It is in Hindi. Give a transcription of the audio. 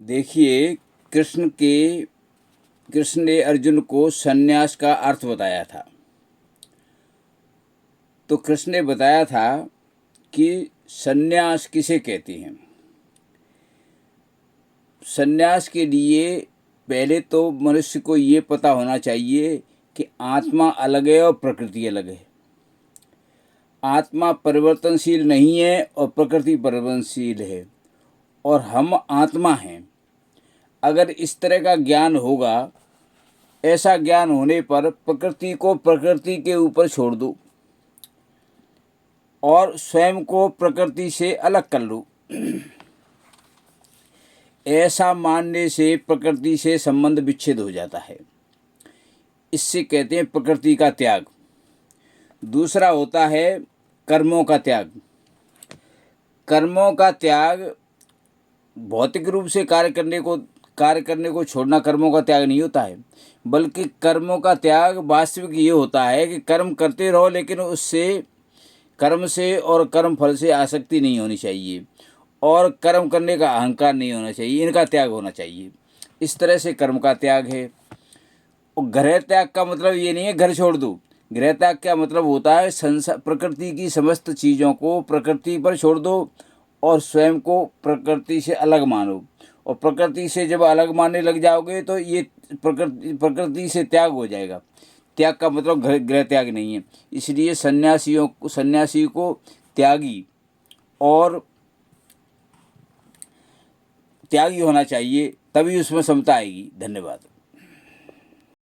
देखिए, कृष्ण ने अर्जुन को संन्यास का अर्थ बताया था। तो कृष्ण ने बताया था कि संन्यास किसे कहते हैं। संन्यास के लिए पहले तो मनुष्य को ये पता होना चाहिए कि आत्मा अलग है और प्रकृति अलग है। आत्मा परिवर्तनशील नहीं है और प्रकृति परिवर्तनशील है, और हम आत्मा हैं। अगर इस तरह का ज्ञान होगा, ऐसा ज्ञान होने पर प्रकृति को प्रकृति के ऊपर छोड़ दो और स्वयं को प्रकृति से अलग कर लो। ऐसा मानने से प्रकृति से संबंध विच्छेद हो जाता है। इससे कहते हैं प्रकृति का त्याग। दूसरा होता है कर्मों का त्याग। कर्मों का त्याग भौतिक रूप से कार्य करने को छोड़ना कर्मों का त्याग नहीं होता है, बल्कि कर्मों का त्याग वास्तविक ये होता है कि कर्म करते रहो, लेकिन उससे कर्म से और कर्म फल से आसक्ति नहीं होनी चाहिए और कर्म करने का अहंकार नहीं होना चाहिए। इनका त्याग होना चाहिए। इस तरह से कर्म का त्याग है। और गृह त्याग का मतलब ये नहीं है घर छोड़ दो। गृह त्याग का मतलब होता है प्रकृति की समस्त चीज़ों को प्रकृति पर छोड़ दो और स्वयं को प्रकृति से अलग मानो। और प्रकृति से जब अलग मानने लग जाओगे तो ये प्रकृति से त्याग हो जाएगा। त्याग का मतलब गृह त्याग नहीं है। इसलिए सन्यासी को त्यागी होना चाहिए, तभी उसमें समता आएगी। धन्यवाद।